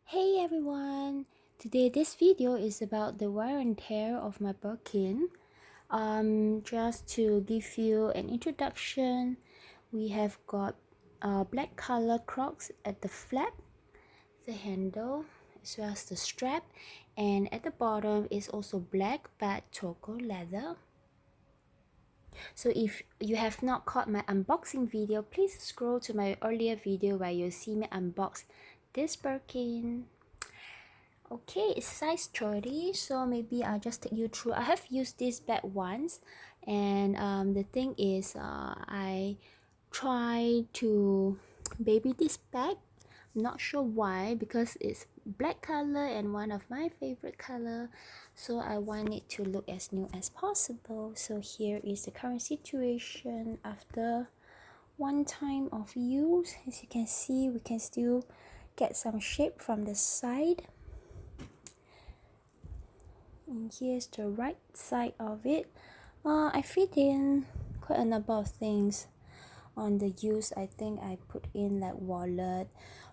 Hey everyone! Today this video is about the wear and tear of my birkin. Just to give you an introduction, we have got black color Crocs at the flap, the handle, as well as the strap, and at the bottom is also black but togo leather. So if you have not caught my unboxing video, please scroll to my earlier video where you'll see me unbox this birkin. Okay, it's size 30, so maybe I'll just take you through. I have used this bag once, and the thing is I try to baby this bag. I'm not sure why, because it's black color and one of my favorite color, so I want it to look as new as possible. So here is the current situation after one time of use. As you can see, we can still get some shape from the side. And here's the right side of it. I fit in quite a number of things. On the use, I think I put in like wallet,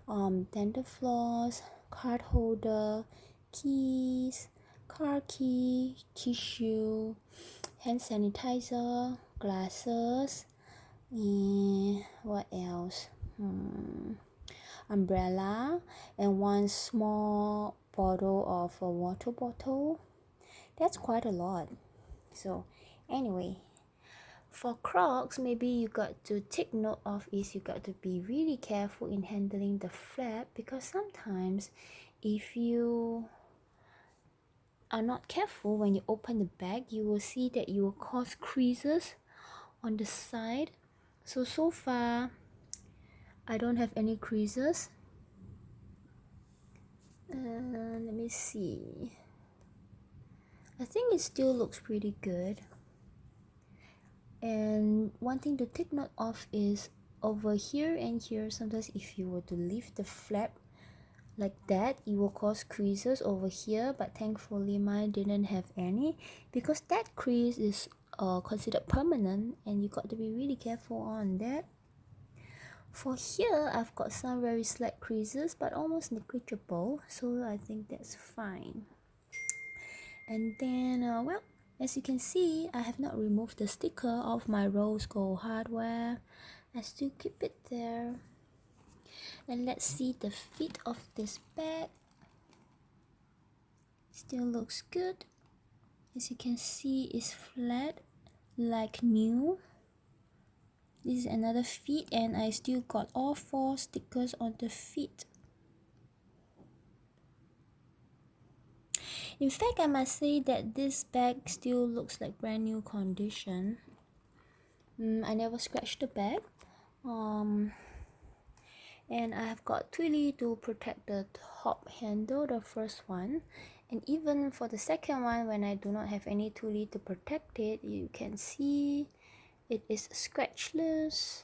dental floss, card holder, keys, car key, tissue, hand sanitizer, glasses, and what else? Umbrella, and one small bottle of a water bottle. That's quite a lot. So anyway, for Crocs, maybe you got to take note of is you got to be really careful in handling the flap, because sometimes if you are not careful when you open the bag, you will see that you will cause creases on the side. So far I don't have any creases. Let me see. I think it still looks pretty good. And one thing to take note of is over here and here, sometimes if you were to lift the flap like that, it will cause creases over here, but thankfully mine didn't have any, because that crease is considered permanent and you got to be really careful on that. For here, I've got some very slight creases but almost negligible, so I think that's fine. And then well, as you can see, I have not removed the sticker of my rose gold hardware. I still keep it there. And let's see the fit of this bag. Still looks good. As you can see, it's flat like new. This is another feet, and I still got all 4 stickers on the feet. In fact, I must say that this bag still looks like brand new condition. I never scratched the bag. And I have got twilly to protect the top handle, the first one. And even for the second one, when I do not have any twilly to protect it, you can see it is scratchless.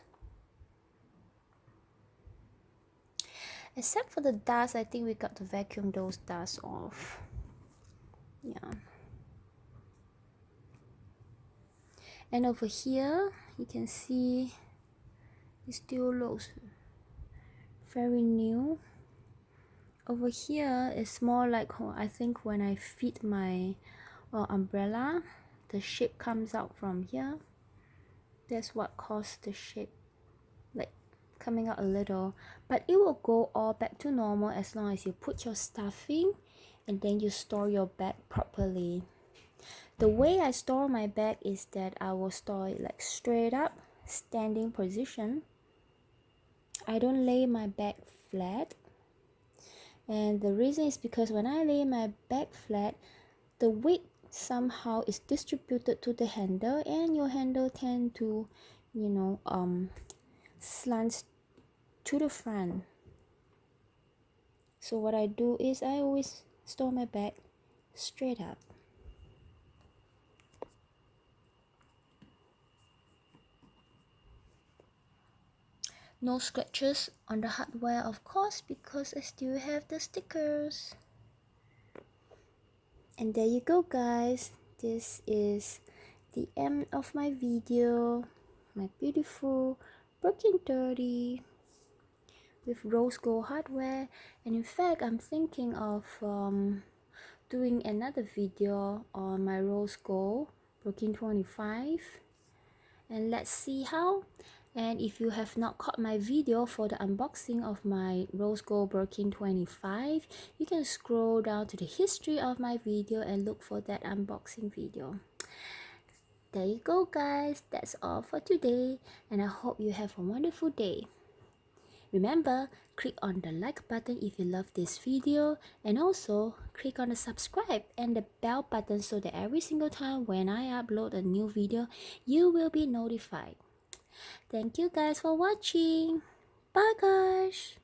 Except for the dust, I think we got to vacuum those dust off. Yeah. And over here, you can see it still looks very new. Over here, it's more like, I think when I fit my umbrella, the shape comes out from here. That's what caused the shape like coming out a little, but it will go all back to normal as long as you put your stuffing and then you store your bag properly. The way I store my bag is that I will store it like straight up, standing position. I don't lay my bag flat, and the reason is because when I lay my bag flat, the weight somehow is distributed to the handle, and your handle tend to, slant to the front. So what I do is I always store my bag straight up. No scratches on the hardware, of course, because I still have the stickers. And there you go, guys. This is the end of my video. My beautiful birkin 30 with rose gold hardware. And in fact, I'm thinking of doing another video on my rose gold birkin 25, and let's see how. And if you have not caught my video for the unboxing of my rose gold birkin 25, you can scroll down to the history of my video and look for that unboxing video. There you go, guys. That's all for today, and I hope you have a wonderful day. Remember, click on the like button if you love this video, and also click on the subscribe and the bell button so that every single time when I upload a new video, you will be notified. Thank you guys for watching. Bye guys.